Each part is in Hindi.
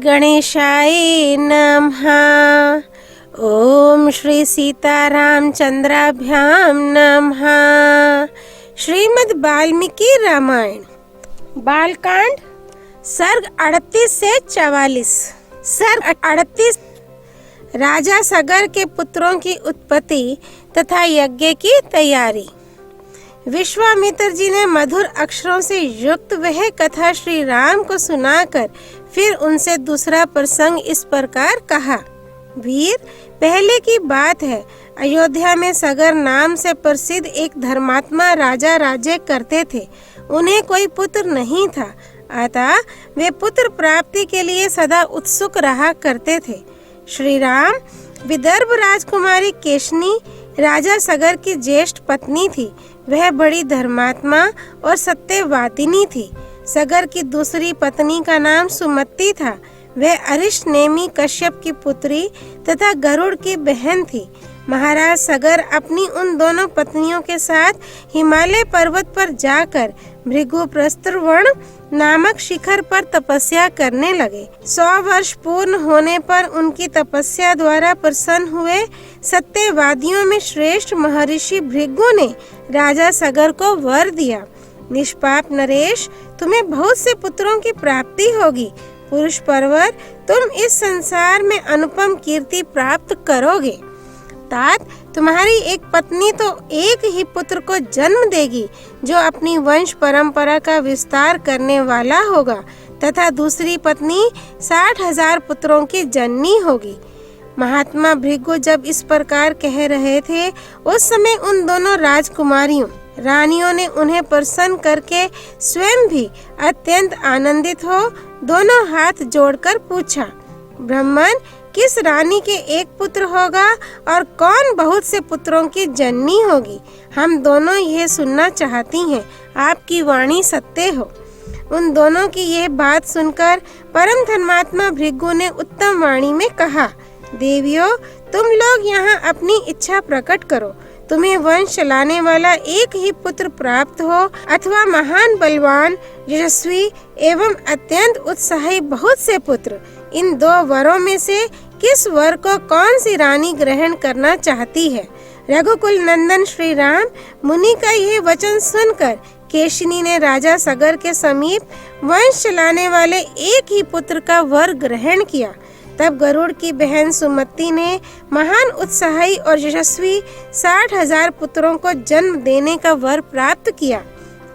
गणेशाय नमः। ओम श्री सीतारामचंद्राभ्यां नमः। श्रीमद् वाल्मीकि रामायण बालकांड सर्ग 38 से 44। सर्ग 38 राजा सगर के पुत्रों की उत्पत्ति तथा यज्ञ की तैयारी। विश्वामित्र जी ने मधुर अक्षरों से युक्त वह कथा श्री राम को सुनाकर फिर उनसे दूसरा प्रसंग इस प्रकार कहा। वीर, पहले की बात है, अयोध्या में सगर नाम से प्रसिद्ध एक धर्मात्मा राजा राज्य करते थे। उन्हें कोई पुत्र नहीं था, अतः वे पुत्र प्राप्ति के लिए सदा उत्सुक रहा करते थे। श्री राम विदर्भ राजकुमारी केशनी राजा सगर की ज्येष्ठ पत्नी थी। वह बड़ी धर्मात्मा और सत्यवादिनी थी। सगर की दूसरी पत्नी का नाम सुमति था। वह अरिष्ट नेमी कश्यप की पुत्री तथा गरुड़ की बहन थी। महाराज सगर अपनी उन दोनों पत्नियों के साथ हिमालय पर्वत पर जाकर भृगु प्रस्त्रवण नामक शिखर पर तपस्या करने लगे। 100 वर्ष पूर्ण होने पर उनकी तपस्या द्वारा प्रसन्न हुए सत्यवादियों में श्रेष्ठ महर्षि भृगु ने राजा सगर को वर दिया। निष्पाप नरेश, तुम्हें बहुत से पुत्रों की प्राप्ति होगी। पुरुष परवर, तुम इस संसार में अनुपम कीर्ति प्राप्त करोगे। तात, तुम्हारी एक पत्नी तो एक ही पुत्र को जन्म देगी जो अपनी वंश परंपरा का विस्तार करने वाला होगा, तथा दूसरी पत्नी 60,000 पुत्रों की जननी होगी। महात्मा भृगु जब इस प्रकार कह रहे थे, उस समय उन दोनों राजकुमारियों रानियों ने उन्हें प्रसन्न करके स्वयं भी अत्यंत आनंदित हो दोनों हाथ जोड़कर पूछा, ब्राह्मण, किस रानी के एक पुत्र होगा और कौन बहुत से पुत्रों की जननी होगी? हम दोनों यह सुनना चाहती हैं। आपकी वाणी सत्य हो। उन दोनों की यह बात सुनकर परम धर्मात्मा भृगु ने उत्तम वाणी में कहा, देवियों, तुम लोग यहाँ अपनी इच्छा प्रकट करो। तुम्हें वंश चलाने वाला एक ही पुत्र प्राप्त हो अथवा महान बलवान यशस्वी एवं अत्यंत उत्साही बहुत से पुत्र। इन दो वरों में से किस वर को कौन सी रानी ग्रहण करना चाहती है? रघुकुल नंदन श्री राम मुनि का यह वचन सुनकर केशनी ने राजा सगर के समीप वंश चलाने वाले एक ही पुत्र का वर ग्रहण किया। तब गरुड़ की बहन सुमति ने महान उत्साही और यशस्वी 60,000 पुत्रों को जन्म देने का वर प्राप्त किया।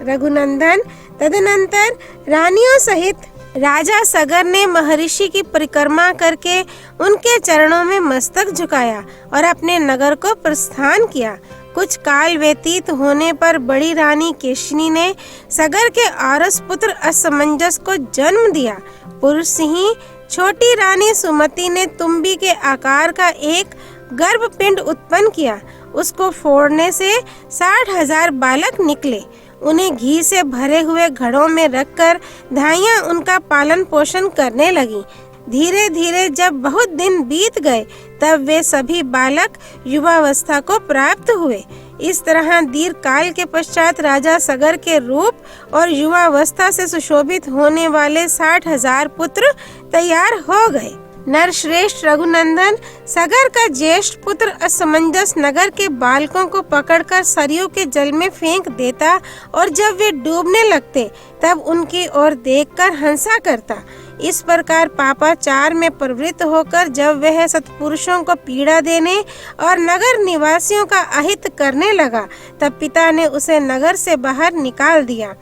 रघुनंदन, तदनंतर रानियों सहित राजा सगर ने महर्षि की परिक्रमा करके उनके चरणों में मस्तक झुकाया और अपने नगर को प्रस्थान किया। कुछ काल व्यतीत होने पर बड़ी रानी केशनी ने सगर के औरस पुत्र असमंजस को जन्म दिया। पुरुष सिंह छोटी रानी सुमति ने तुम्बी के आकार का एक गर्भपिंड उत्पन्न किया। उसको फोड़ने से 60,000 बालक निकले। उन्हें घी से भरे हुए घड़ों में रखकर धाइयां उनका पालन पोषण करने लगी। धीरे धीरे जब बहुत दिन बीत गए, तब वे सभी बालक युवावस्था को प्राप्त हुए। इस तरह दीर्घ काल के पश्चात राजा सगर के रूप और युवावस्था से सुशोभित होने वाले 60,000 पुत्र तैयार हो गए। नरश्रेष्ठ रघुनंदन सगर का ज्येष्ठ पुत्र असमंजस नगर के बालकों को पकड़कर सरयू के जल में फेंक देता और जब वे डूबने लगते तब उनकी ओर देखकर हंसा करता। इस प्रकार पापाचार में प्रवृत्त होकर जब वह सत्पुरुषों को पीड़ा देने और नगर निवासियों का अहित करने लगा, तब पिता ने उसे नगर से बाहर निकाल दिया।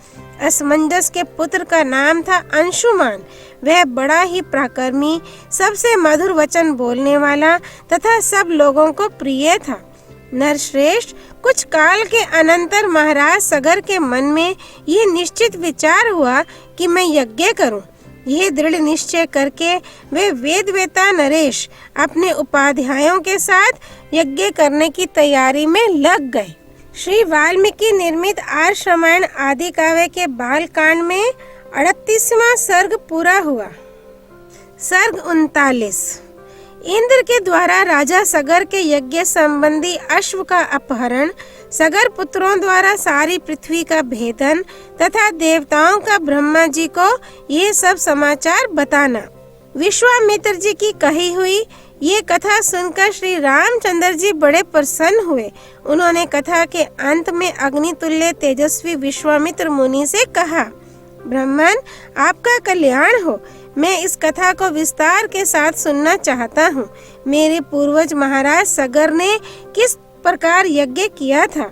असमंजस के पुत्र का नाम था अंशुमान। वह बड़ा ही पराक्रमी, सबसे मधुर वचन बोलने वाला तथा सब लोगों को प्रिय था। नरश्रेष्ठ, कुछ काल के अनंतर महाराज सगर के मन में यह निश्चित विचार हुआ कि मैं यज्ञ करूं। यह दृढ़ निश्चय करके वे वेदवेता नरेश अपने उपाध्यायों के साथ यज्ञ करने की तैयारी में लग गए। श्री वाल्मीकि निर्मित आर्ष रामायण आदि काव्य के बालकांड में 38वां सर्ग पूरा हुआ। सर्ग 39। इंद्र के द्वारा राजा सगर के यज्ञ संबंधी अश्व का अपहरण, सगर पुत्रों द्वारा सारी पृथ्वी का भेदन तथा देवताओं का ब्रह्मा जी को ये सब समाचार बताना। विश्वामित्र जी की कही हुई ये कथा सुनकर श्री रामचंद्र जी बड़े प्रसन्न हुए। उन्होंने कथा के अंत में अग्नितुल्य तेजस्वी विश्वामित्र मुनि से कहा, ब्राह्मण, आपका कल्याण हो। मैं इस कथा को विस्तार के साथ सुनना चाहता हूँ। मेरे पूर्वज महाराज सगर ने किस प्रकार यज्ञ किया था।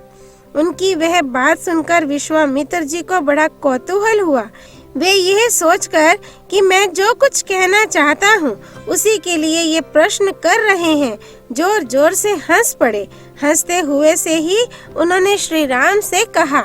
उनकी वह बात सुनकर विश्वामित्र जी को बड़ा कौतूहल हुआ। वे यह सोचकर कि मैं जो कुछ कहना चाहता हूँ उसी के लिए ये प्रश्न कर रहे हैं, जोर जोर से हंस पड़े। हंसते हुए से ही उन्होंने श्री राम से कहा,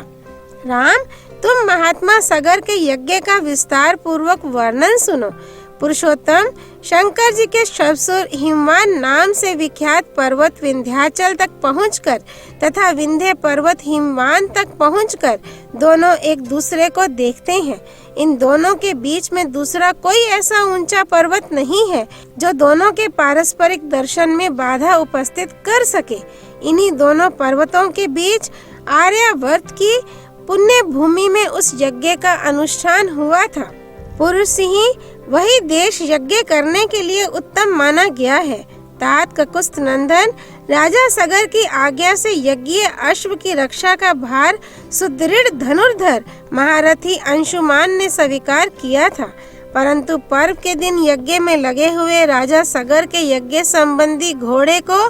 राम, तुम महात्मा सगर के यज्ञ का विस्तार पूर्वक वर्णन सुनो। पुरुषोत्तम शंकर जी के शवसुर हिमवान नाम से विख्यात पर्वत विंध्याचल तक पहुंचकर तथा विंध्य पर्वत हिमवान तक पहुंचकर दोनों एक दूसरे को देखते हैं। इन दोनों के बीच में दूसरा कोई ऐसा ऊंचा पर्वत नहीं है जो दोनों के पारस्परिक दर्शन में बाधा उपस्थित कर सके। इन्हीं दोनों पर्वतों के बीच आर्यावर्त की पुण्य भूमि में उस यज्ञ का अनुष्ठान हुआ था। पुरुष ही वही देश यज्ञ करने के लिए उत्तम माना गया है। तात ककुस्थ नंदन राजा सगर की आज्ञा से यज्ञीय अश्व की रक्षा का भार सुदृढ़ धनुर्धर महारथी अंशुमान ने स्वीकार किया था, परंतु पर्व के दिन यज्ञ में लगे हुए राजा सगर के यज्ञ संबंधी घोड़े को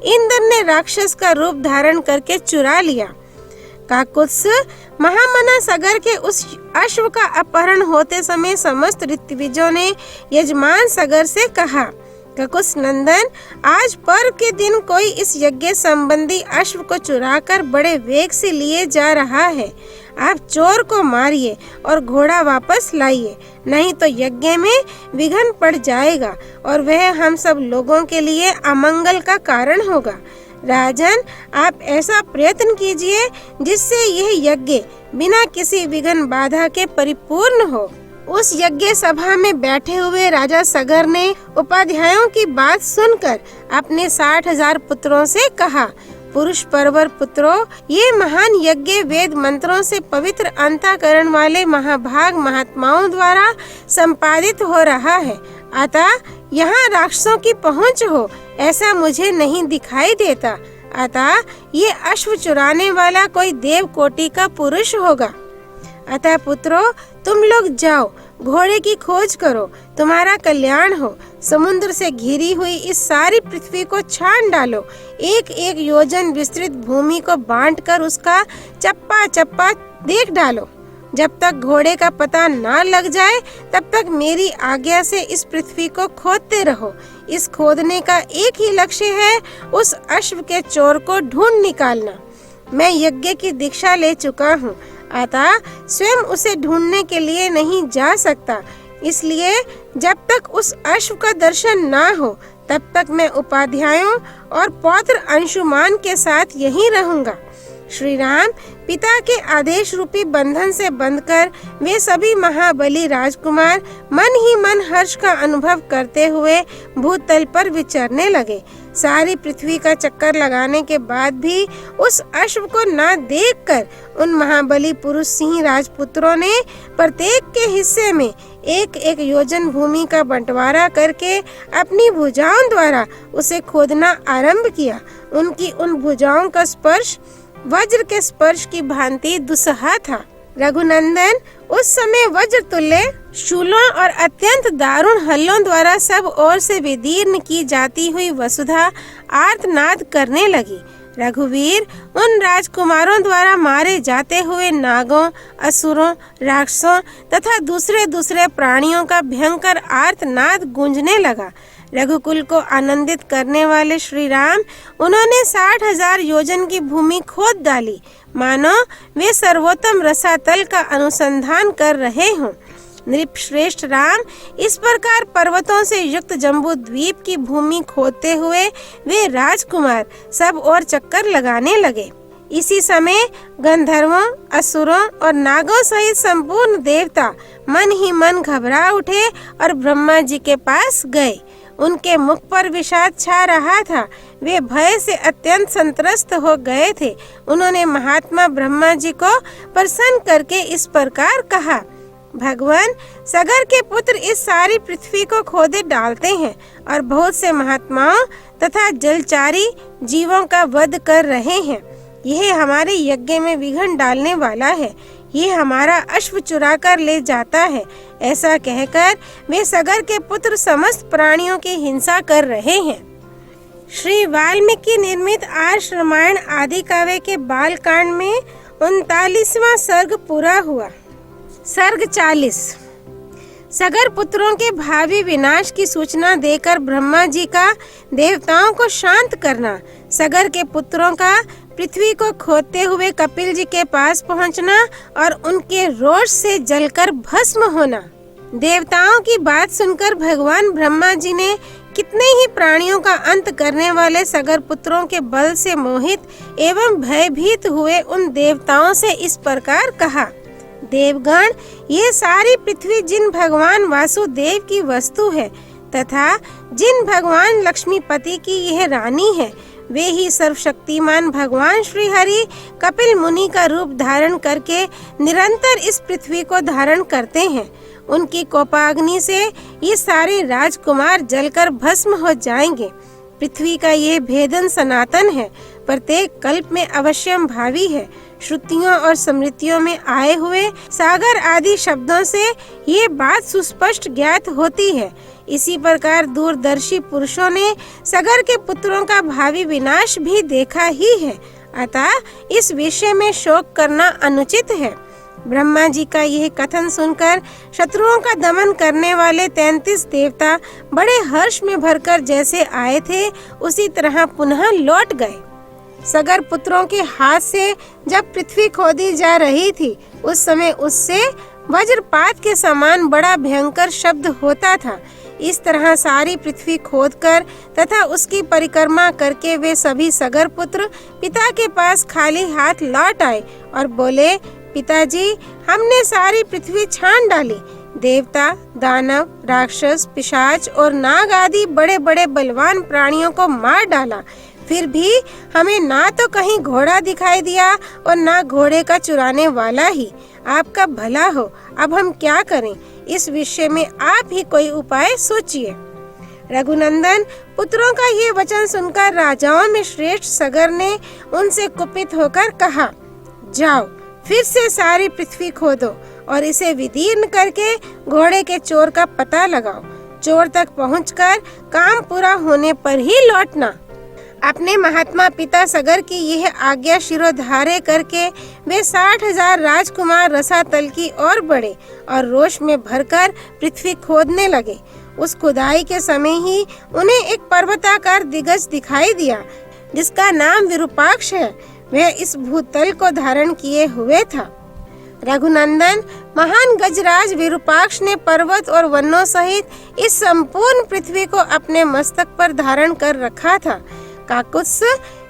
इंद्र ने राक्षस का रूप धारण करके चुरा लिया। काकुत्स महामना सगर के उस अश्व का अपहरण होते समय समस्त ऋत्विजों ने यजमान सगर से कहा, ककुस नंदन, आज पर्व के दिन कोई इस यज्ञ संबंधी अश्व को चुराकर बड़े वेग से लिए जा रहा है। आप चोर को मारिए और घोड़ा वापस लाइए, नहीं तो यज्ञ में विघ्न पड़ जाएगा और वह हम सब लोगों के लिए अमंगल का कारण होगा। राजन, आप ऐसा प्रयत्न कीजिए जिससे यह यज्ञ बिना किसी विघ्न बाधा के परिपूर्ण हो। उस यज्ञ सभा में बैठे हुए राजा सगर ने उपाध्यायों की बात सुनकर अपने 60,000 पुत्रों से कहा, पुरुष परवर पुत्रों, ये महान यज्ञ वेद मंत्रों से पवित्र अंतःकरण वाले महाभाग महात्माओं द्वारा संपादित हो रहा है, अतः यहाँ राक्षसों की पहुँच हो ऐसा मुझे नहीं दिखाई देता। अतः ये अश्व चुराने वाला कोई देव कोटि का पुरुष होगा। अतः पुत्रों, तुम लोग जाओ, घोड़े की खोज करो, तुम्हारा कल्याण हो। समुद्र से घिरी हुई इस सारी पृथ्वी को छान डालो, एक एक योजन विस्तृत भूमि को बांटकर उसका चप्पा चप्पा देख डालो। जब तक घोड़े का पता ना लग जाए तब तक मेरी आज्ञा से इस पृथ्वी को खोदते रहो। इस खोदने का एक ही लक्ष्य है, उस अश्व के चोर को ढूंढ निकालना। मैं यज्ञ की दीक्षा ले चुका हूँ, अतः स्वयं उसे ढूंढने के लिए नहीं जा सकता। इसलिए जब तक उस अश्व का दर्शन ना हो तब तक मैं उपाध्यायों और पौत्र अंशुमान के साथ यहीं रहूंगा। श्री राम पिता के आदेश रूपी बंधन से बंधकर वे सभी महाबली राजकुमार मन ही मन हर्ष का अनुभव करते हुए भूतल पर विचरने लगे। सारी पृथ्वी का चक्कर लगाने के बाद भी उस अश्व को न देखकर उन महाबली पुरुष सिंह राजपुत्रों ने प्रत्येक के हिस्से में एक एक योजन भूमि का बंटवारा करके अपनी भुजाओं द्वारा उसे खोदना आरंभ किया। उनकी उन भुजाओं का स्पर्श वज्र के स्पर्श की भांति दुस्सह था। रघुनंदन, उस समय वज्र तुल्य शूलों और अत्यंत दारुण हल्लों द्वारा सब ओर से विदीर्ण की जाती हुई वसुधा आर्तनाद करने लगी। रघुवीर, उन राजकुमारों द्वारा मारे जाते हुए नागों, असुरों, राक्षसों तथा दूसरे दूसरे प्राणियों का भयंकर आर्तनाद गूंजने लगा। रघुकुल को आनंदित करने वाले श्री राम, उन्होंने 60,000 योजन की भूमि खोद डाली, मानो वे सर्वोत्तम रसातल का अनुसंधान कर रहे हों। नृप श्रेष्ठ राम इस प्रकार पर्वतों से युक्त जम्बू द्वीप की भूमि खोदते हुए वे राजकुमार सब और चक्कर लगाने लगे। इसी समय गंधर्वों, असुरों और नागों सहित संपूर्ण देवता मन ही मन घबरा उठे और ब्रह्मा जी के पास गए। उनके मुख पर विषाद छा रहा था, वे भय से अत्यंत संत्रस्त हो गए थे। उन्होंने महात्मा ब्रह्मा जी को प्रसन्न करके इस प्रकार कहा, भगवान सगर के पुत्र इस सारी पृथ्वी को खोदे डालते हैं और बहुत से महात्माओं तथा जलचारी जीवों का वध कर रहे हैं। यह हमारे यज्ञ में विघ्न डालने वाला है, ये हमारा अश्व चुरा कर ले जाता है। ऐसा कहकर वे सगर के पुत्र समस्त प्राणियों की हिंसा कर रहे हैं। श्री वाल्मीकि निर्मित आर्ष रामायण आदि काव्य के बाल कांड में 39वां सर्ग पूरा हुआ। सर्ग 40। सगर पुत्रों के भावी विनाश की सूचना देकर ब्रह्मा जी का देवताओं को शांत करना, सगर के पुत्रों का पृथ्वी को खोदते हुए कपिल जी के पास पहुंचना और उनके रोष से जलकर भस्म होना। देवताओं की बात सुनकर भगवान ब्रह्मा जी ने कितने ही प्राणियों का अंत करने वाले सगर पुत्रों के बल से मोहित एवं भयभीत हुए उन देवताओं से इस प्रकार कहा, देवगण, ये सारी पृथ्वी जिन भगवान वासुदेव की वस्तु है तथा जिन भगवान लक्ष्मीपति की यह रानी है, वे ही सर्वशक्तिमान भगवान श्री हरि कपिल मुनि का रूप धारण करके निरंतर इस पृथ्वी को धारण करते हैं। उनकी कोपाग्नि से ये सारे राजकुमार जलकर भस्म हो जाएंगे। पृथ्वी का ये भेदन सनातन है, प्रत्येक कल्प में अवश्यम भावी है। श्रुतियों और स्मृतियों में आए हुए सागर आदि शब्दों से ये बात सुस्पष्ट ज्ञात होती है। इसी प्रकार दूरदर्शी पुरुषों ने सगर के पुत्रों का भावी विनाश भी देखा ही है, अतः इस विषय में शोक करना अनुचित है। ब्रह्मा जी का यह कथन सुनकर शत्रुओं का दमन करने वाले 33 देवता बड़े हर्ष में भरकर जैसे आए थे उसी तरह पुनः लौट गए। सगर पुत्रों के हाथ से जब पृथ्वी खोदी जा रही थी, उस समय उससे वज्रपात के समान बड़ा भयंकर शब्द होता था। इस तरह सारी पृथ्वी खोदकर तथा उसकी परिक्रमा करके वे सभी सगर पुत्र पिता के पास खाली हाथ लौट आए और बोले, पिताजी, हमने सारी पृथ्वी छान डाली। देवता, दानव, राक्षस, पिशाच और नाग आदि बड़े बड़े बलवान प्राणियों को मार डाला, फिर भी हमें ना तो कहीं घोड़ा दिखाई दिया और ना घोड़े का चुराने वाला ही। आपका भला हो, अब हम क्या करें? इस विषय में आप ही कोई उपाय सोचिए। रघुनंदन, पुत्रों का ये वचन सुनकर राजाओं में श्रेष्ठ सगर ने उनसे कुपित होकर कहा, जाओ फिर से सारी पृथ्वी खोदो और इसे विदीर्ण करके घोड़े के चोर का पता लगाओ। चोर तक पहुंचकर काम पूरा होने पर ही लौटना। अपने महात्मा पिता सगर की यह आज्ञा शिरोधार्य करके वे 60,000 राजकुमार रसातल की ओर बढ़े और रोष में भरकर पृथ्वी खोदने लगे। उस खुदाई के समय ही उन्हें एक पर्वताकार दिग्गज दिखाई दिया, जिसका नाम विरूपाक्ष है। वह इस भूतल को धारण किए हुए था। रघुनंदन, महान गजराज विरूपाक्ष ने पर्वत और वनों सहित इस संपूर्ण पृथ्वी को अपने मस्तक पर धारण कर रखा था। काकुत्स,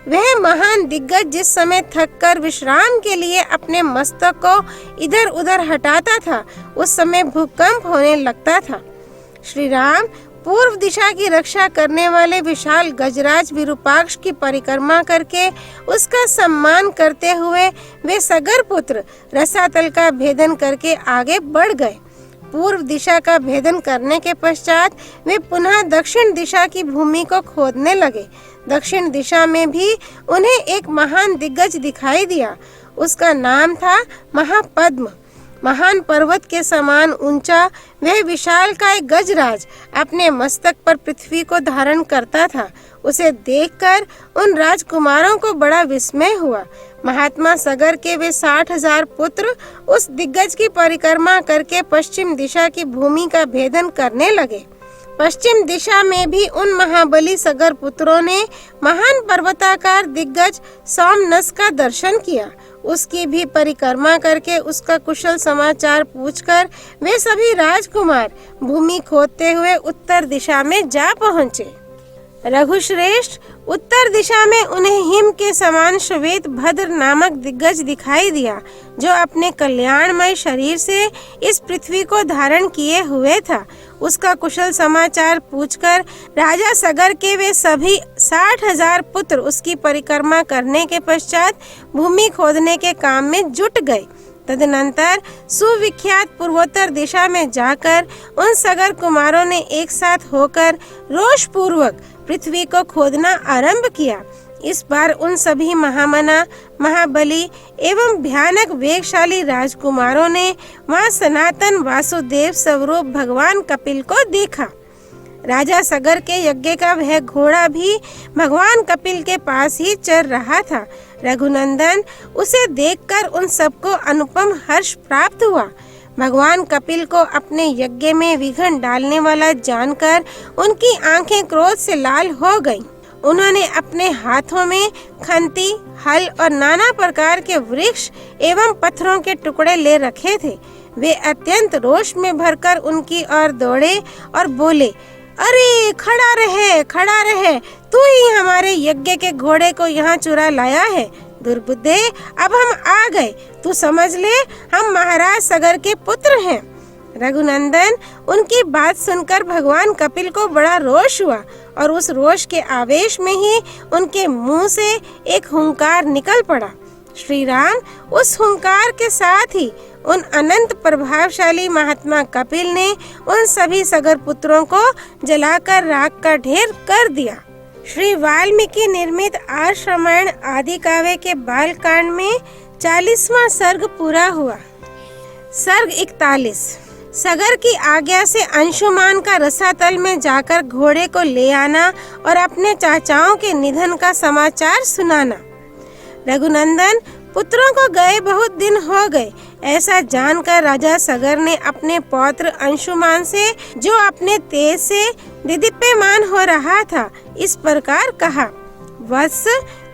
वह महान दिग्गज जिस समय थककर विश्राम के लिए अपने मस्तक को इधर उधर हटाता था, उस समय भूकंप होने लगता था। श्री राम पूर्व दिशा की रक्षा करने वाले विशाल गजराज विरूपाक्ष की परिक्रमा करके उसका सम्मान करते हुए वे सगर पुत्र रसातल का भेदन करके आगे बढ़ गए। पूर्व दिशा का भेदन करने के पश्चात वे पुनः दक्षिण दिशा की भूमि को खोदने लगे। दक्षिण दिशा में भी उन्हें एक महान दिग्गज दिखाई दिया। उसका नाम था महापद्म। महान पर्वत के समान ऊंचा वह विशालकाय गजराज अपने मस्तक पर पृथ्वी को धारण करता था। उसे देखकर उन राजकुमारों को बड़ा विस्मय हुआ। महात्मा सगर के वे 60,000 पुत्र उस दिग्गज की परिक्रमा करके पश्चिम दिशा की भूमि का भेदन करने लगे। पश्चिम दिशा में भी उन महाबली सगर पुत्रों ने महान पर्वताकार दिग्गज सोमनस का दर्शन किया। उसकी भी परिक्रमा करके उसका कुशल समाचार पूछकर वे सभी राजकुमार भूमि खोदते हुए उत्तर दिशा में जा पहुँचे। रघुश्रेष्ठ, उत्तर दिशा में उन्हें हिम के समान श्वेत भद्र नामक दिग्गज दिखाई दिया, जो अपने कल्याणमय शरीर से इस पृथ्वी को धारण किए हुए था। उसका कुशल समाचार पूछकर राजा सगर के वे सभी 60,000 पुत्र उसकी परिक्रमा करने के पश्चात भूमि खोदने के काम में जुट गए। तदनंतर सुविख्यात पूर्वोत्तर दिशा में जाकर उन सगर कुमारों ने एक साथ होकर रोष पूर्वक पृथ्वी को खोदना आरंभ किया। इस बार उन सभी महामना, महाबली एवं भयानक वेगशाली राजकुमारों ने वहाँ सनातन वासुदेव स्वरूप भगवान कपिल को देखा। राजा सगर के यज्ञ का वह घोड़ा भी भगवान कपिल के पास ही चल रहा था। रघुनंदन, उसे देखकर उन सबको अनुपम हर्ष प्राप्त हुआ। भगवान कपिल को अपने यज्ञ में विघ्न डालने वाला जानकर उनकी आंखें क्रोध से लाल हो गईं। उन्होंने अपने हाथों में खंती, हल और नाना प्रकार के वृक्ष एवं पत्थरों के टुकड़े ले रखे थे। वे अत्यंत रोष में भरकर उनकी ओर दौड़े और बोले, अरे खड़ा रहे, तू ही हमारे यज्ञ के घोड़े को यहाँ चुरा लाया है। दुर्बुद्धे, अब हम आ गए, तू समझ ले हम महाराज सगर के पुत्र हैं। रघुनंदन, उनकी बात सुनकर भगवान कपिल को बड़ा रोष हुआ और उस रोष के आवेश में ही उनके मुंह से एक हुंकार निकल पड़ा। श्री राम उस हुंकार के साथ ही उन अनंत प्रभावशाली महात्मा कपिल ने उन सभी सगर पुत्रों को जलाकर राख का ढेर कर दिया। श्री वाल्मीकि निर्मित आर्ष रामायण आदि काव्य के बालकांड में 40वां सर्ग पूरा हुआ। सर्ग 41। सगर की आज्ञा से अंशुमान का रसातल में जाकर घोड़े को ले आना और अपने चाचाओं के निधन का समाचार सुनाना। रघुनंदन, पुत्रों को गए बहुत दिन हो गए। ऐसा जानकर राजा सगर ने अपने पौत्र अंशुमान से, जो अपने तेज से दिदीप्यमान हो रहा था, इस प्रकार कहा, वत्स,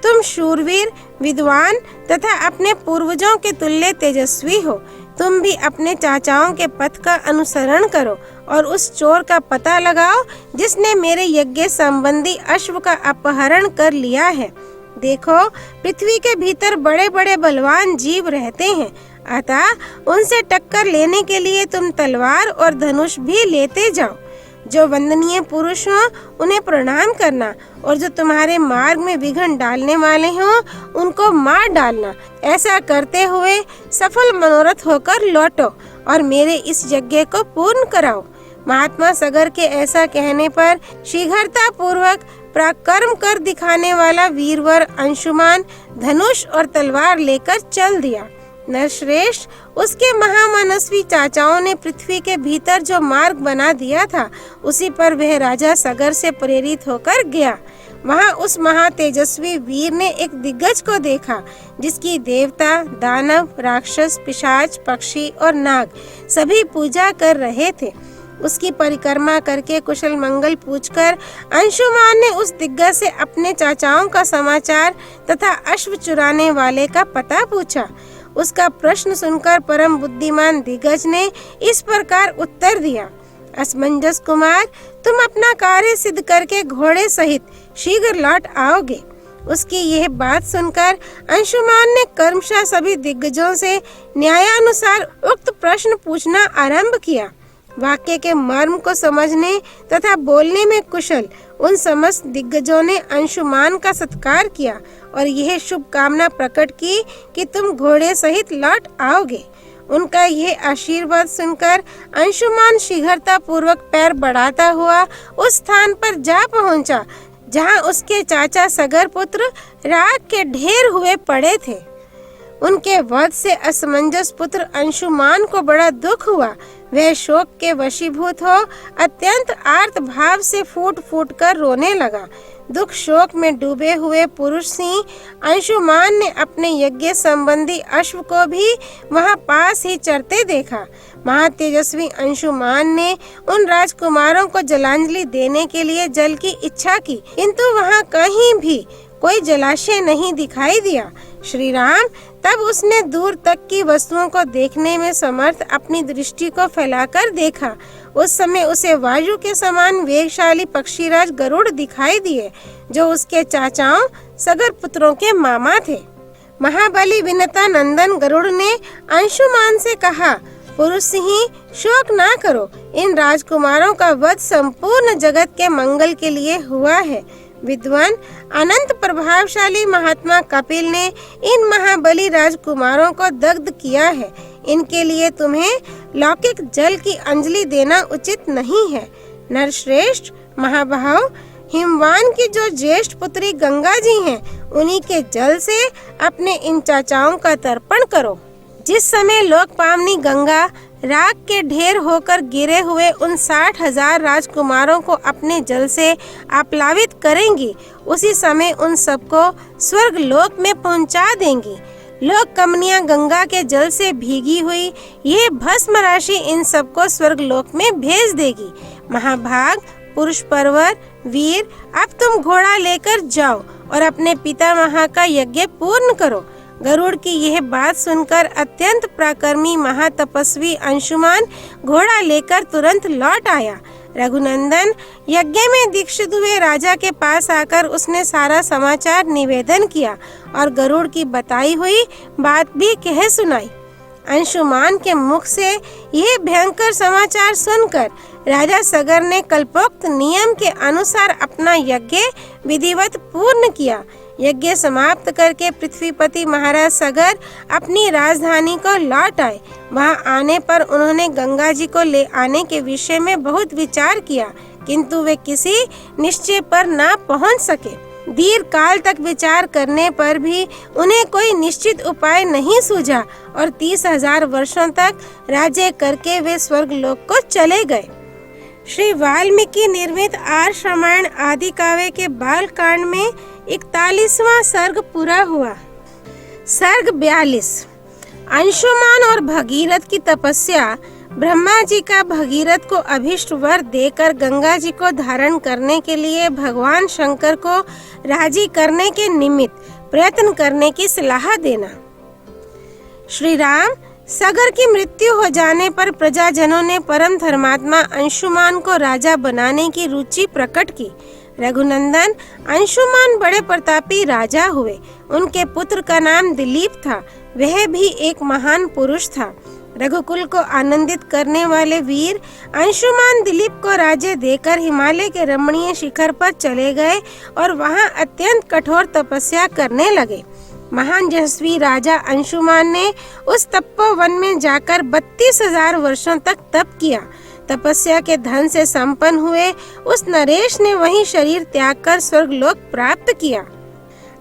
तुम शूरवीर, विद्वान तथा अपने पूर्वजों के तुल्य तेजस्वी हो। तुम भी अपने चाचाओं के पथ का अनुसरण करो और उस चोर का पता लगाओ जिसने मेरे यज्ञ संबंधी अश्व का अपहरण कर लिया है। देखो, पृथ्वी के भीतर बड़े बड़े बलवान जीव रहते हैं, अतः उनसे टक्कर लेने के लिए तुम तलवार और धनुष भी लेते जाओ। जो वंदनीय पुरुष हो उन्हें प्रणाम करना और जो तुम्हारे मार्ग में विघ्न डालने वाले हो उनको मार डालना। ऐसा करते हुए सफल मनोरथ होकर लौटो और मेरे इस यज्ञ को पूर्ण कराओ। महात्मा सगर के ऐसा कहने पर शीघ्रता पूर्वक पराक्रम कर दिखाने वाला वीरवर अंशुमान धनुष और तलवार लेकर चल दिया। नरश्रेष्ठ, उसके महामनस्वी चाचाओं ने पृथ्वी के भीतर जो मार्ग बना दिया था, उसी पर वह राजा सगर से प्रेरित होकर गया। वहाँ उस महातेजस्वी वीर ने एक दिग्गज को देखा, जिसकी देवता, दानव, राक्षस, पिशाच, पक्षी और नाग सभी पूजा कर रहे थे। उसकी परिक्रमा करके कुशल मंगल पूछकर अंशुमान ने उस दिग्गज से अपने चाचाओं का समाचार तथा अश्व चुराने वाले का पता पूछा। उसका प्रश्न सुनकर परम बुद्धिमान दिग्गज ने इस प्रकार उत्तर दिया, असमंजस कुमार, तुम अपना कार्य सिद्ध करके घोड़े सहित शीघ्र लौट आओगे। उसकी यह बात सुनकर अंशुमान ने कर्मशः सभी दिग्गजों से न्यायानुसार उक्त प्रश्न पूछना आरंभ किया। वाक्य के मर्म को समझने तथा बोलने में कुशल उन समस्त दिग्गजों ने अंशुमान का सत्कार किया और यह शुभकामना प्रकट की कि तुम घोड़े सहित लौट आओगे। उनका यह आशीर्वाद सुनकर अंशुमान शीघ्रता पूर्वक पैर बढ़ाता हुआ उस स्थान पर जा पहुंचा, जहां उसके चाचा सगर पुत्र राख के ढेर हुए पड़े थे। उनके वध से असमंजस पुत्र अंशुमान को बड़ा दुख हुआ। वह शोक के वशीभूत हो अत्यंत आर्त भाव से फूट फूट कर रोने लगा। दुख शोक में डूबे हुए पुरुष सिंह अंशुमान ने अपने यज्ञ संबंधी अश्व को भी वहां पास ही चरते देखा। महातेजस्वी अंशुमान ने उन राजकुमारों को जलांजलि देने के लिए जल की इच्छा की, किंतु वहां कहीं भी कोई जलाशय नहीं दिखाई दिया। श्री राम, तब उसने दूर तक की वस्तुओं को देखने में समर्थ अपनी दृष्टि को फैलाकर देखा। उस समय उसे वायु के समान वेगशाली पक्षीराज गरुड़ दिखाई दिए, जो उसके चाचाओं सगर पुत्रों के मामा थे। महाबली विनता नंदन गरुड़ ने अंशुमान से कहा, पुरुष सिंह, शोक ना करो, इन राजकुमारों का वध संपूर्ण जगत के मंगल के लिए हुआ है। विद्वान अनंत प्रभावशाली महात्मा कपिल ने इन महाबली राजकुमारों को दग्ध किया है। इनके लिए तुम्हें लौकिक जल की अंजलि देना उचित नहीं है। नरश्रेष्ठ महाभाव, हिमवान की जो ज्येष्ठ पुत्री गंगा जी हैं, उन्हीं के जल से अपने इन चाचाओं का तर्पण करो। जिस समय लोकपावनी गंगा राख के ढेर होकर गिरे हुए उन 60,000 राजकुमारों को अपने जल से आप्लावित करेंगी, उसी समय उन सबको स्वर्ग लोक में पहुंचा देंगी। लोक कमनियां गंगा के जल से भीगी हुई ये भस्म राशि इन सबको स्वर्ग लोक में भेज देगी। महाभाग, पुरुष परवर, वीर, अब तुम घोड़ा लेकर जाओ और अपने पितामह का यज्ञ पूर्ण करो। गरुड़ की यह बात सुनकर अत्यंत पराक्रमी महातपस्वी अंशुमान घोड़ा लेकर तुरंत लौट आया। रघुनंदन यज्ञ में दीक्षित हुए राजा के पास आकर उसने सारा समाचार निवेदन किया और गरुड़ की बताई हुई बात भी कह सुनाई। अंशुमान के मुख से यह भयंकर समाचार सुनकर राजा सगर ने कल्पोक्त नियम के अनुसार अपना यज्ञ विधिवत पूर्ण किया। यज्ञ समाप्त करके पृथ्वीपति महाराज सगर अपनी राजधानी को लौट आए। वहां आने पर उन्होंने गंगा जी को ले आने के विषय में बहुत विचार किया, किंतु वे किसी निश्चय पर न पहुंच सके। दीर्घ काल तक विचार करने पर भी उन्हें कोई निश्चित उपाय नहीं सूझा और 30,000 वर्षों तक राज्य करके वे स्वर्ग लोक को चले गए। श्री वाल्मीकि निर्मित आर्ष रामायण आदि काव्य के बाल कांड में 41वां सर्ग पूरा हुआ। सर्ग 42। अंशुमान और भगीरथ की तपस्या। ब्रह्मा जी का भगीरथ को अभिष्ट वर देकर गंगा जी को धारण करने के लिए भगवान शंकर को राजी करने के निमित्त प्रयत्न करने की सलाह देना। श्री राम, सगर की मृत्यु हो जाने पर प्रजाजनों ने परम धर्मात्मा अंशुमान को राजा बनाने की रुचि प्रकट की। रघुनंदन अंशुमान बड़े प्रतापी राजा हुए। उनके पुत्र का नाम दिलीप था। वह भी एक महान पुरुष था। रघुकुल को आनंदित करने वाले वीर अंशुमान दिलीप को राज्य देकर हिमालय के रमणीय शिखर पर चले गए और वहां अत्यंत कठोर तपस्या करने लगे। महान यशस्वी राजा अंशुमान ने उस तपोवन में जाकर 32,000 वर्षों तक तप किया। तपस्या के धन से संपन्न हुए उस नरेश ने वही शरीर त्याग कर स्वर्गलोक प्राप्त किया।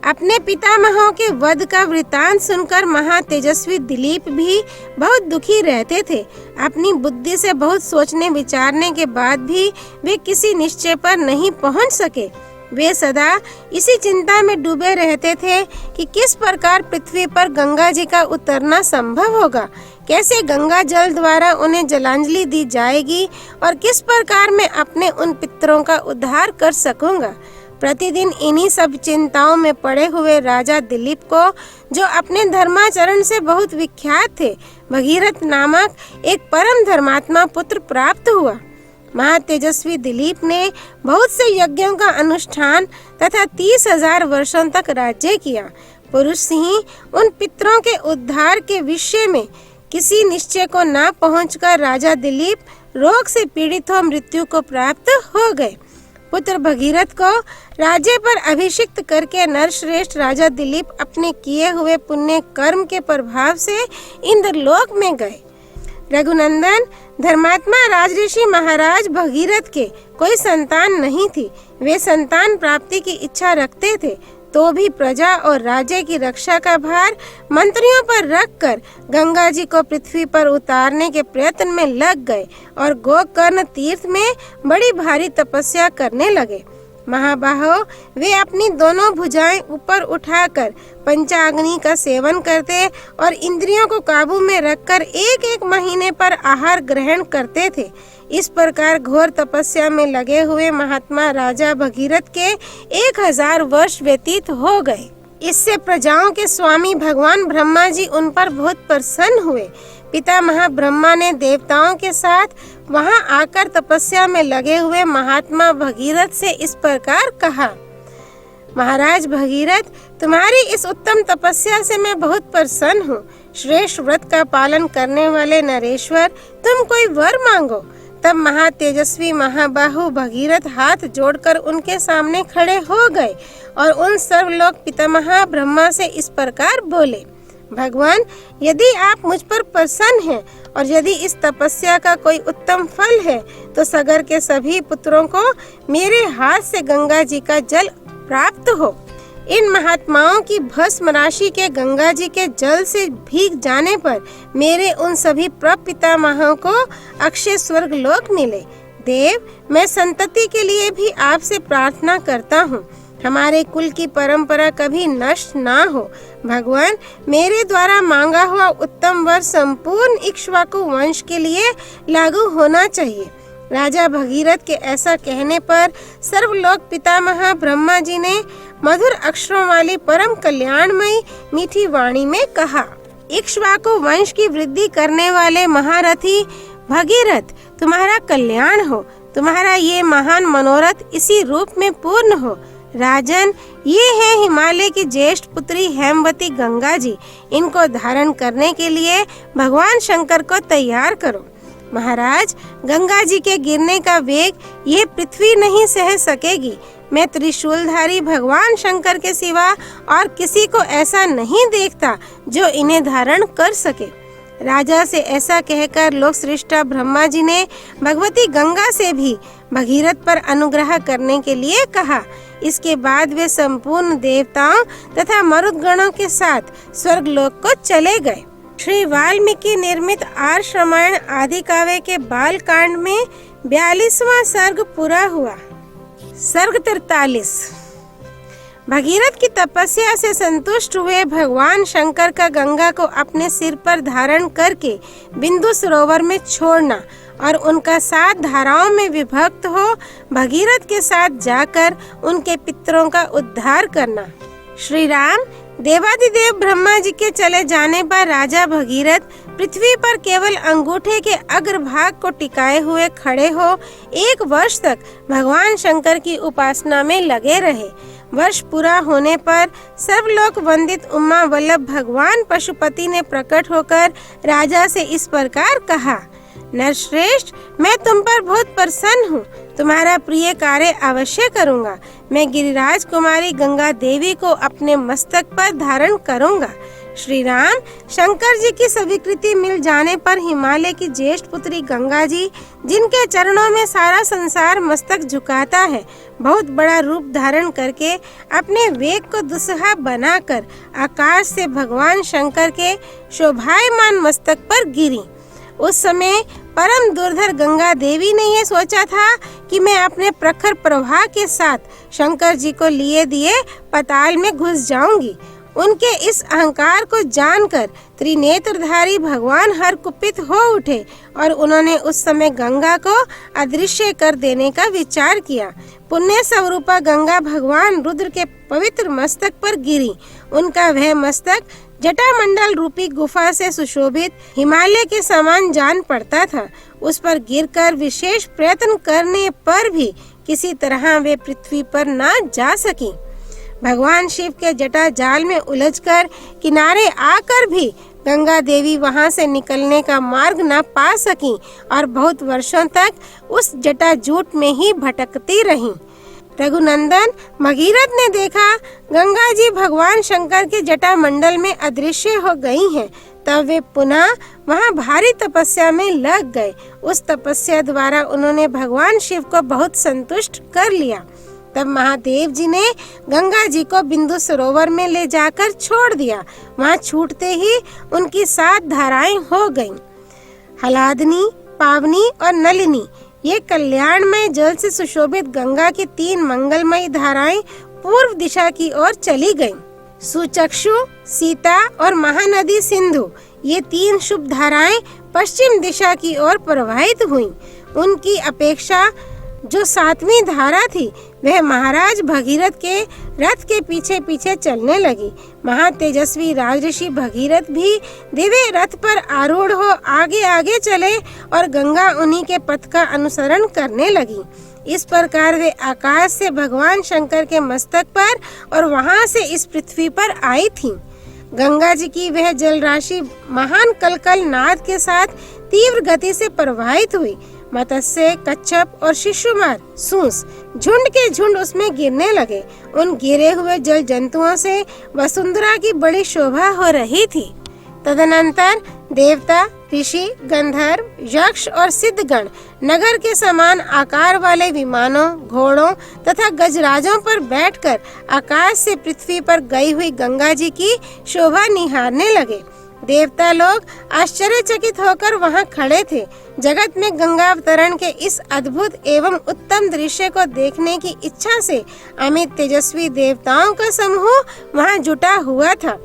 अपने पितामहों के वध का वृतांत सुनकर महातेजस्वी दिलीप भी बहुत दुखी रहते थे। अपनी बुद्धि से बहुत सोचने विचारने के बाद भी वे किसी निश्चय पर नहीं पहुंच सके। वे सदा इसी चिंता में डूबे रहते थे कि किस प्रकार पृथ्वी पर गंगा जी का उतरना संभव होगा, कैसे गंगा जल द्वारा उन्हें जलांजलि दी जाएगी और किस प्रकार मैं अपने उन पितरों का उद्धार कर सकूंगा। प्रतिदिन इन्हीं सब चिंताओं में पड़े हुए राजा दिलीप को, जो अपने धर्माचरण से बहुत विख्यात थे, भगीरथ नामक एक परम धर्मात्मा पुत्र प्राप्त हुआ। महातेजस्वी दिलीप ने बहुत से यज्ञों का अनुष्ठान तथा 30,000 वर्षों तक राज्य किया। पुरुष सिंह उन पितरों के उद्धार के विषय में किसी निश्चय को न पहुंचकर राजा दिलीप रोग से पीड़ित हो मृत्यु को प्राप्त हो गए। पुत्र भगीरथ को राज्य पर अभिषिक्त करके नरश्रेष्ठ राजा दिलीप अपने किए हुए पुण्य कर्म के प्रभाव से इंद्रलोक में गए। रघुनंदन, धर्मात्मा राजऋषि महाराज भगीरथ के कोई संतान नहीं थी। वे संतान प्राप्ति की इच्छा रखते थे, तो भी प्रजा और राज्य की रक्षा का भार मंत्रियों पर रखकर गंगा जी को पृथ्वी पर उतारने के प्रयत्न में लग गए और गोकर्ण तीर्थ में बड़ी भारी तपस्या करने लगे। महाबाहो, वे अपनी दोनों भुजाएं ऊपर उठाकर पंचाग्नि का सेवन करते और इंद्रियों को काबू में रखकर 1-1 महीने पर आहार ग्रहण करते थे। इस प्रकार घोर तपस्या में लगे हुए महात्मा राजा भगीरथ के 1000 वर्ष व्यतीत हो गए। इससे प्रजाओं के स्वामी भगवान ब्रह्मा जी उन पर बहुत प्रसन्न हुए। पितामह ब्रह्मा ने देवताओं के साथ वहां आकर तपस्या में लगे हुए महात्मा भगीरथ से इस प्रकार कहा, महाराज भगीरथ, तुम्हारी इस उत्तम तपस्या से मैं बहुत प्रसन्न हूँ। श्रेष्ठ व्रत का पालन करने वाले नरेश्वर, तुम कोई वर मांगो। तब महातेजस्वी महाबाहु भगीरथ हाथ जोड़कर उनके सामने खड़े हो गए और उन सर्वलोक पितामह ब्रह्मा से इस प्रकार बोले, भगवान, यदि आप मुझ पर प्रसन्न हैं और यदि इस तपस्या का कोई उत्तम फल है तो सगर के सभी पुत्रों को मेरे हाथ से गंगा जी का जल प्राप्त हो। इन महात्माओं की भस्म राशि के गंगा जी के जल से भीग जाने पर मेरे उन सभी प्रपितामहों को अक्षय स्वर्ग लोक मिले। देव, मैं संतति के लिए भी आपसे प्रार्थना करता हूँ, हमारे कुल की परंपरा कभी नष्ट ना हो। भगवान, मेरे द्वारा मांगा हुआ उत्तम वर संपूर्ण इक्ष्वाकु वंश के लिए लागू होना चाहिए। राजा भगीरथ के ऐसा कहने पर सर्वलोक पितामह ब्रह्मा जी ने मधुर अक्षरों वाली परम कल्याणमयी मीठी वाणी में कहा, इक्ष्वाकु वंश की वृद्धि करने वाले महारथी भगीरथ, तुम्हारा कल्याण हो। तुम्हारा ये महान मनोरथ इसी रूप में पूर्ण हो। राजन, ये है हिमालय की ज्येष्ठ पुत्री हेमवती गंगा जी। इनको धारण करने के लिए भगवान शंकर को तैयार करो। महाराज, गंगा जी के गिरने का वेग ये पृथ्वी नहीं सह सकेगी। मैं त्रिशूलधारी भगवान शंकर के सिवा और किसी को ऐसा नहीं देखता जो इन्हें धारण कर सके। राजा से ऐसा कहकर लोक सृष्टा ब्रह्मा जी ने भगवती गंगा से भी भगीरथ पर अनुग्रह करने के लिए कहा। इसके बाद वे संपूर्ण देवताओं तथा मरुदगणों के साथ स्वर्गलोक को चले गए। श्री वाल्मीकि निर्मित आर्ष रामायण आदि काव्य के बाल कांड में 42वां सर्ग पूरा हुआ। सर्ग 43। भगीरथ की तपस्या से संतुष्ट हुए भगवान शंकर का गंगा को अपने सिर पर धारण करके बिंदु सरोवर में छोड़ना और उनका 7 धाराओं में विभक्त हो भगीरथ के साथ जाकर उनके पितरों का उद्धार करना। श्री राम, देवादिदेव ब्रह्मा जी के चले जाने पर राजा भगीरथ पृथ्वी पर केवल अंगूठे के अग्रभाग को टिकाए हुए खड़े हो 1 वर्ष तक भगवान शंकर की उपासना में लगे रहे। वर्ष पूरा होने पर सर्वलोक वंदित उमा वल्लभ भगवान पशुपति ने प्रकट होकर राजा से इस प्रकार कहा, नरश्रेष्ठ, मैं तुम पर बहुत प्रसन्न हूँ। तुम्हारा प्रिय कार्य अवश्य करूँगा। मैं गिरिराज कुमारी गंगा देवी को अपने मस्तक पर धारण करूँगा। श्री राम, शंकर जी की स्वीकृति मिल जाने पर हिमालय की ज्येष्ठ पुत्री गंगा जी, जिनके चरणों में सारा संसार मस्तक झुकाता है, बहुत बड़ा रूप धारण करके अपने वेग को दुस्सह बनाकर आकाश से भगवान शंकर के शोभायमान मस्तक पर गिरी। उस समय परम दुर्धर गंगा देवी ने ये सोचा था कि मैं अपने प्रखर प्रवाह के साथ शंकर जी को लिए दिए पाताल में घुस जाऊंगी। उनके इस अहंकार को जानकर त्रिनेत्रधारी भगवान हर कुपित हो उठे और उन्होंने उस समय गंगा को अदृश्य कर देने का विचार किया। पुण्य स्वरूपा गंगा भगवान रुद्र के पवित्र मस्तक पर गिरी। उनका वह मस्तक जटामंडल रूपी गुफा से सुशोभित हिमालय के समान जान पड़ता था। उस पर गिरकर विशेष प्रयत्न करने पर भी किसी तरह वे पृथ्वी पर न जा सकी। भगवान शिव के जटा जाल में उलझकर किनारे आकर भी गंगा देवी वहां से निकलने का मार्ग न पा सकी और बहुत वर्षों तक उस जटा जूट में ही भटकती रहीं। रघुनंदन, भगीरथ ने देखा गंगा जी भगवान शंकर के जटा मंडल में अदृश्य हो गई हैं। तब वे पुनः वहां भारी तपस्या में लग गए। उस तपस्या द्वारा उन्होंने भगवान शिव को बहुत संतुष्ट कर लिया। तब महादेव जी ने गंगा जी को बिंदु सरोवर में ले जाकर छोड़ दिया। वहां छूटते ही उनकी 7 धाराएं हो गईं। हलादनी, पावनी और नलिनी, ये कल्याणमय जल से सुशोभित गंगा की 3 मंगलमयी धाराएं पूर्व दिशा की ओर चली गईं। सुचक्षु, सीता और महानदी सिंधु, ये 3 शुभ धाराएं पश्चिम दिशा की ओर प्रवाहित हुईं। उनकी अपेक्षा जो 7वीं धारा थी वह महाराज भगीरथ के रथ के पीछे पीछे चलने लगी। महातेजस्वी राजऋषि भगीरथ भी दिव्य रथ पर आरूढ़ हो आगे आगे चले और गंगा उन्हीं के पथ का अनुसरण करने लगी। इस प्रकार वे आकाश से भगवान शंकर के मस्तक पर और वहां से इस पृथ्वी पर आई थीं। गंगा जी की वह जल राशि महान कलकल नाद के साथ तीव्र गति से प्रवाहित हुई। मत्स्य, कच्छप और शिशुमार, सूंस झुंड के झुंड उसमें गिरने लगे। उन गिरे हुए जल जंतुओं से वसुंधरा की बड़ी शोभा हो रही थी। तदनंतर देवता, ऋषि, गंधर्व, यक्ष और सिद्धगण नगर के समान आकार वाले विमानों, घोड़ों तथा गजराजों पर बैठकर आकाश से पृथ्वी पर गई हुई गंगा जी की शोभा निहारने लगे। देवता लोग आश्चर्यचकित होकर वहां खड़े थे। जगत में गंगा अवतरण के इस अद्भुत एवं उत्तम दृश्य को देखने की इच्छा से अमित तेजस्वी देवताओं का समूह वहां जुटा हुआ था।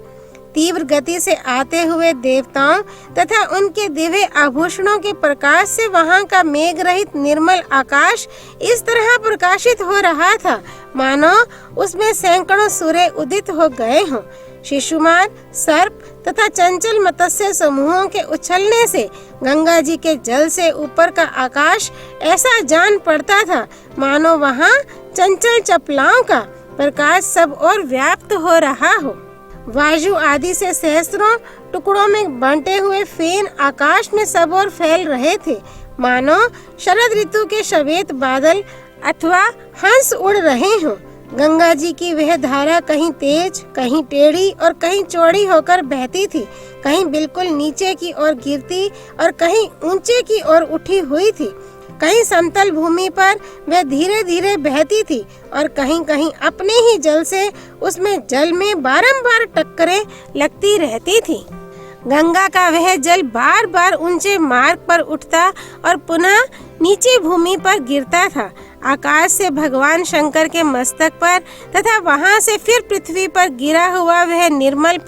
तीव्र गति से आते हुए देवताओं तथा उनके दिव्य आभूषणों के प्रकाश से वहां का मेघ रहित निर्मल आकाश इस तरह प्रकाशित हो रहा था मानो उसमें सैकड़ों सूर्य उदित हो गए हों। शिशुमार, सर्प तथा चंचल मत्स्य समूहों के उछलने से गंगा जी के जल से ऊपर का आकाश ऐसा जान पड़ता था मानो वहां चंचल चपलाओं का प्रकाश सब ओर व्याप्त हो रहा हो। वायु आदि से सहस्त्रों टुकड़ों में बांटे हुए फेन आकाश में सब ओर फैल रहे थे मानो शरद ऋतु के श्वेत बादल अथवा हंस उड़ रहे हों। गंगा जी की वह धारा कहीं तेज, कहीं टेढ़ी और कहीं चौड़ी होकर बहती थी, कहीं बिल्कुल नीचे की ओर गिरती और कहीं ऊंचे की ओर उठी हुई थी। कहीं समतल भूमि पर वह धीरे धीरे बहती थी और कहीं कहीं अपने ही जल से उसमें जल में बारंबार टक्करें लगती रहती थी। गंगा का वह जल बार बार ऊंचे मार्ग पर उठता और पुनः नीचे भूमि पर गिरता था। आकाश से भगवान शंकर के मस्तक पर तथा वहां से फिर पृथ्वी पर गिरा हुआ वह निर्मल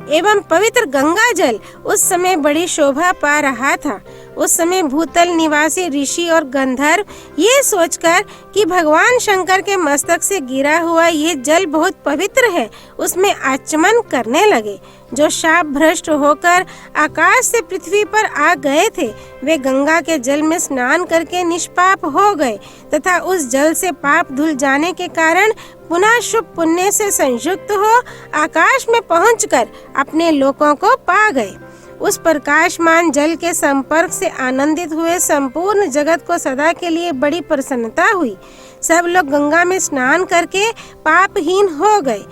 एवं पवित्र गंगा जल उस समय बड़ी शोभा पा रहा था। उस समय भूतल निवासी ऋषि और गंधर्व ये सोचकर कि भगवान शंकर के मस्तक से गिरा हुआ ये जल बहुत पवित्र है, उसमें आचमन करने लगे। जो शाप भ्रष्ट होकर आकाश से पृथ्वी पर आ गए थे वे गंगा के जल में स्नान करके निष्पाप हो गए तथा उस जल से पाप धुल जाने के कारण पुनः शुभ पुण्य से संयुक्त हो आकाश में पहुंचकर अपने लोकों को पा गए। उस प्रकाशमान जल के संपर्क से आनंदित हुए संपूर्ण जगत को सदा के लिए बड़ी प्रसन्नता हुई। सब लोग गंगा में स्नान करके पापहीन हो गए।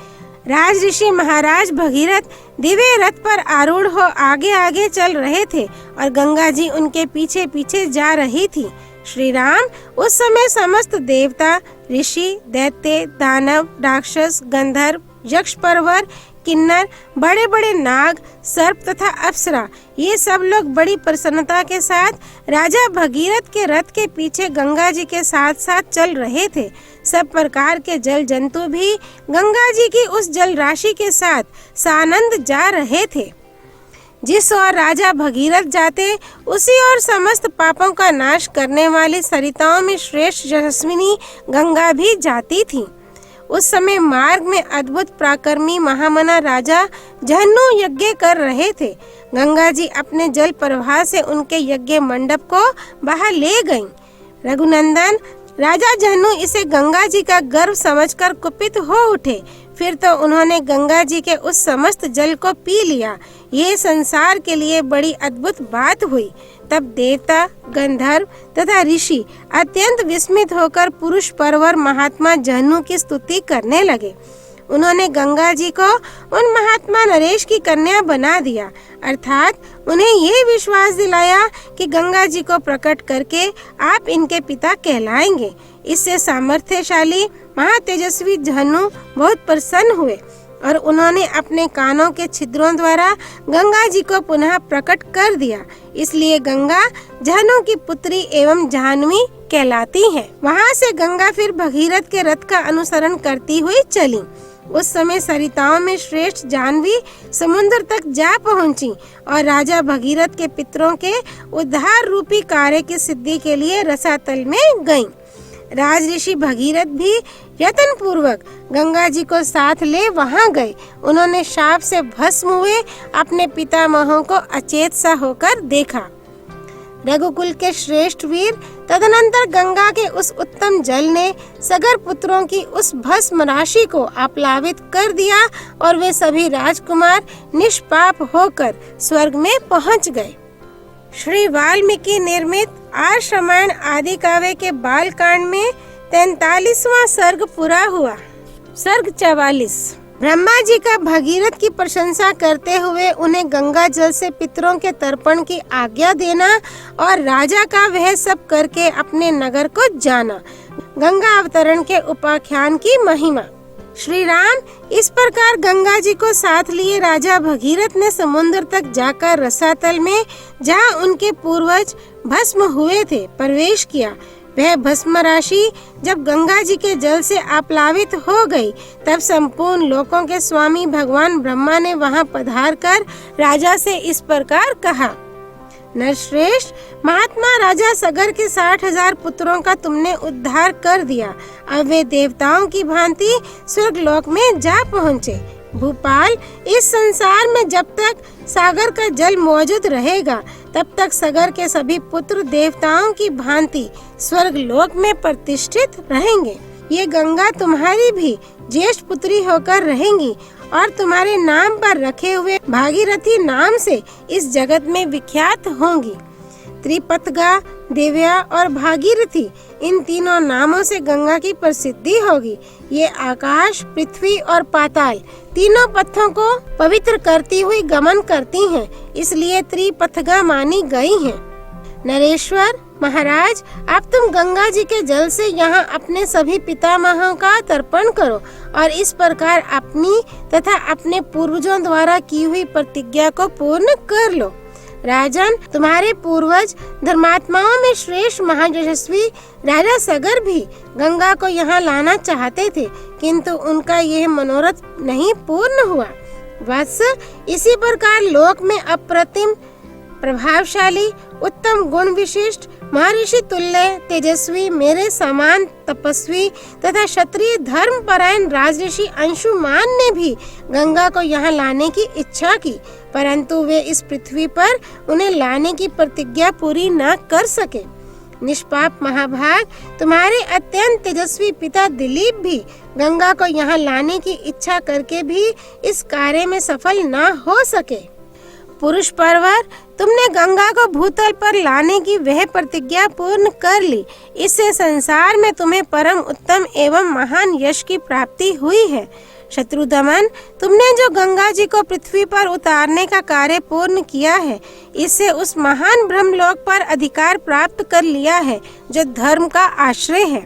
राज ऋषि महाराज भगीरथ दिव्य रथ पर आरूढ़ हो आगे आगे चल रहे थे और गंगा जी उनके पीछे पीछे जा रही थी। श्री राम उस समय समस्त देवता, ऋषि, दैत्य, दानव, राक्षस, गंधर्व, यक्ष, परवर, किन्नर, बड़े बड़े नाग, सर्प तथा अप्सरा ये सब लोग बड़ी प्रसन्नता के साथ राजा भगीरथ के रथ के पीछे गंगा जी के साथ साथ चल रहे थे। सब प्रकार के जल जंतु भी गंगा जी की उस जल राशि के साथ सानंद जा रहे थे। जिस ओर राजा भगीरथ जाते उसी ओर समस्त पापों का नाश करने वाली सरिताओं में श्रेष्ठ यशस्विनी गंगा भी जाती थी। उस समय मार्ग में अद्भुत पराक्रमी महामना राजा जहन्नु यज्ञ कर रहे थे। गंगा जी अपने जल प्रवाह से उनके यज्ञ मंडप को बाहर ले गईं। रघुनंदन राजा जहन्नु इसे गंगा जी का गर्व समझकर कुपित हो उठे। फिर तो उन्होंने गंगा जी के उस समस्त जल को पी लिया। ये संसार के लिए बड़ी अद्भुत बात हुई। तब देवता, गंधर्व तथा ऋषि अत्यंत विस्मित होकर पुरुष परवर महात्मा जहन्नु की स्तुति करने लगे। उन्होंने गंगा जी को उन महात्मा नरेश की कन्या बना दिया, अर्थात उन्हें ये विश्वास दिलाया कि गंगा जी को प्रकट करके आप इनके पिता कहलाएंगे। इससे सामर्थ्यशाली महातेजस्वी जहन्नु बहुत प्रसन्न हुए और उन्होंने अपने कानों के छिद्रों द्वारा गंगा जी को पुनः प्रकट कर दिया। इसलिए गंगा जहन्नु की पुत्री एवं जाह्नवी कहलाती है। वहाँ से गंगा फिर भगीरथ के रथ का अनुसरण करती हुई चली। उस समय सरिताओं में श्रेष्ठ जाह्नवी समुद्र तक जा पहुंची और राजा भगीरथ के पितरों के उद्धार रूपी कार्य की सिद्धि के लिए रसातल में गईं। राज ऋषि भगीरथ भी यत्न पूर्वक गंगा जी को साथ ले वहां गए। उन्होंने शाप से भस्म हुए अपने पितामहों को अचेत सा होकर देखा। रघुकुल के श्रेष्ठ वीर तदनंतर गंगा के उस उत्तम जल ने सगर पुत्रों की उस भस्म राशि को आप्लावित कर दिया और वे सभी राजकुमार निष्पाप होकर स्वर्ग में पहुंच गए। श्री वाल्मीकि निर्मित आर्ष रामायण आदि काव्य के बाल कांड में 43वां सर्ग पूरा हुआ। सर्ग 44। ब्रह्मा जी का भगीरथ की प्रशंसा करते हुए उन्हें गंगा जल से पितरों के तर्पण की आज्ञा देना और राजा का वह सब करके अपने नगर को जाना। गंगा अवतरण के उपाख्यान की महिमा। श्री राम इस प्रकार गंगा जी को साथ लिए राजा भगीरथ ने समुद्र तक जाकर रसातल में, जहाँ उनके पूर्वज भस्म हुए थे, प्रवेश किया। वह भस्म राशि जब गंगा जी के जल से आप्लावित हो गई, तब संपूर्ण लोकों के स्वामी भगवान ब्रह्मा ने वहां पधार कर राजा से इस प्रकार कहा। नरश्रेष्ठ, महात्मा राजा सगर के 60,000 पुत्रों का तुमने उद्धार कर दिया। अब वे देवताओं की भांति स्वर्गलोक में जा पहुँचे। भूपाल, इस संसार में जब तक सागर का जल मौजूद रहेगा, तब तक सगर के सभी पुत्र देवताओं की भांति स्वर्ग लोक में प्रतिष्ठित रहेंगे। ये गंगा तुम्हारी भी ज्येष्ठ पुत्री होकर रहेंगी और तुम्हारे नाम पर रखे हुए भागीरथी नाम से इस जगत में विख्यात होंगी। त्रिपतगा, देव्या और भागीरथी, इन तीनों नामों से गंगा की प्रसिद्धि होगी। ये आकाश, पृथ्वी और पाताल तीनों पथों को पवित्र करती हुई गमन करती हैं, इसलिए त्रिपथगा मानी गई हैं। नरेश्वर महाराज, अब तुम गंगा जी के जल से यहाँ अपने सभी पितामहों का तर्पण करो और इस प्रकार अपनी तथा अपने पूर्वजों द्वारा की हुई प्रतिज्ञा को पूर्ण कर लो। राजन, तुम्हारे पूर्वज धर्मात्माओं में श्रेष्ठ महायशस्वी राजा सगर भी गंगा को यहाँ लाना चाहते थे, किंतु उनका यह मनोरथ नहीं पूर्ण हुआ। वत्स, इसी प्रकार लोक में अप्रतिम, प्रभावशाली, उत्तम गुण विशिष्ट, महर्षि तुल्य, तेजस्वी, मेरे समान तपस्वी तथा क्षत्रिय धर्मपरायण राजऋषि अंशुमान ने भी गंगा को यहाँ लाने की इच्छा की, परंतु वे इस पृथ्वी पर उन्हें लाने की प्रतिज्ञा पूरी न कर सके। निष्पाप महाभाग, तुम्हारे अत्यंत तेजस्वी पिता दिलीप भी गंगा को यहाँ लाने की इच्छा करके भी इस कार्य में सफल न हो सके। पुरुष परवर, तुमने गंगा को भूतल पर लाने की वह प्रतिज्ञा पूर्ण कर ली। इससे संसार में तुम्हें परम उत्तम एवं महान यश की प्राप्ति हुई है। शत्रुदमन, तुमने जो गंगा जी को पृथ्वी पर उतारने का कार्य पूर्ण किया है, इससे उस महान ब्रह्मलोक पर अधिकार प्राप्त कर लिया है जो धर्म का आश्रय है।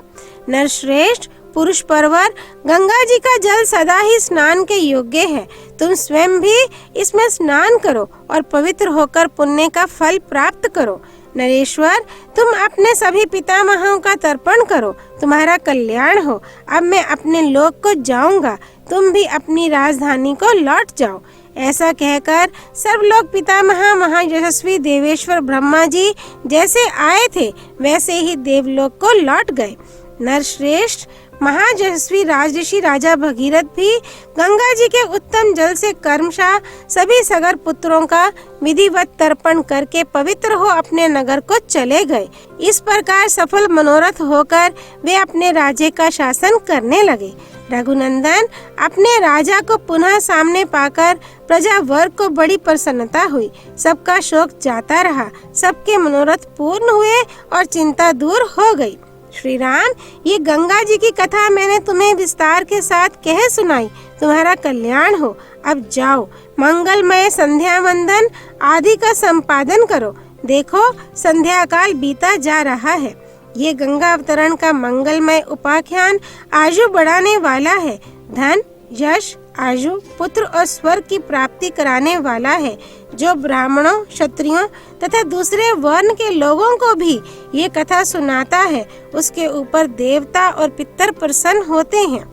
नरश्रेष्ठ, पुरुष परवर, गंगा जी का जल सदा ही स्नान के योग्य है। तुम स्वयं भी इसमें स्नान करो और पवित्र होकर पुण्य का फल प्राप्त करो। नरेश्वर, तुम अपने सभी पितामहों का तर्पण करो, तुम्हारा कल्याण हो। अब मैं अपने लोक को जाऊंगा, तुम भी अपनी राजधानी को लौट जाओ। ऐसा कहकर सर्वलोक पितामह महायशस्वी देवेश्वर ब्रह्मा जी जैसे आए थे, वैसे ही देवलोक को लौट गए। नरश्रेष्ठ, महायशस्वी राजऋषि राजा भगीरथ भी गंगा जी के उत्तम जल से कर्मशः सभी सगर पुत्रों का विधिवत तर्पण करके पवित्र हो अपने नगर को चले गए। इस प्रकार सफल मनोरथ होकर वे अपने राज्य का शासन करने लगे। रघुनंदन, अपने राजा को पुनः सामने पाकर प्रजा वर्ग को बड़ी प्रसन्नता हुई। सबका शोक जाता रहा, सबके मनोरथ पूर्ण हुए और चिंता दूर हो गई। श्री राम, ये गंगा जी की कथा मैंने तुम्हें विस्तार के साथ कह सुनाई। तुम्हारा कल्याण हो। अब जाओ, मंगलमय संध्या वंदन आदि का संपादन करो। देखो, संध्या काल बीता जा रहा है। ये गंगा अवतरण का मंगलमय उपाख्यान आयु बढ़ाने वाला है, धन, यश, आयु, पुत्र और स्वर्ग की प्राप्ति कराने वाला है। जो ब्राह्मणों, क्षत्रियों तथा दूसरे वर्ण के लोगों को भी ये कथा सुनाता है, उसके ऊपर देवता और पितर प्रसन्न होते हैं।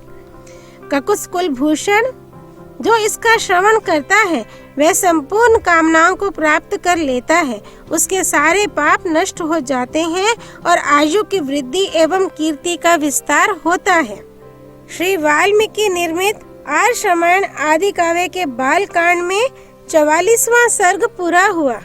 ककुस कुलभूषण, जो इसका श्रवण करता है वह संपूर्ण कामनाओं को प्राप्त कर लेता है। उसके सारे पाप नष्ट हो जाते हैं और आयु की वृद्धि एवं कीर्ति का विस्तार होता है। श्री वाल्मीकि निर्मित आर्ष रामायण आदि काव्य के बाल कांड में 44वां सर्ग पूरा हुआ।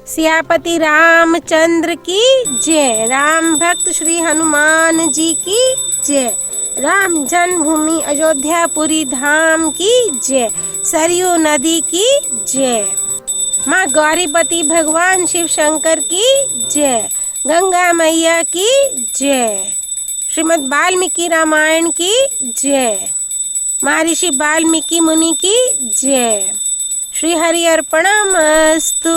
सियापति रामचंद्र की जय। राम भक्त श्री हनुमान जी की जय। राम जन्मभूमि अयोध्यापुरी धाम की जय। सरयू नदी की जय। माँ गौरीपति भगवान शिव शंकर की जय। गंगा मैया की जय। श्रीमद् वाल्मीकि रामायण की जय। महर्षि वाल्मीकि मुनि की जय। श्री हरि अर्पणमस्तु।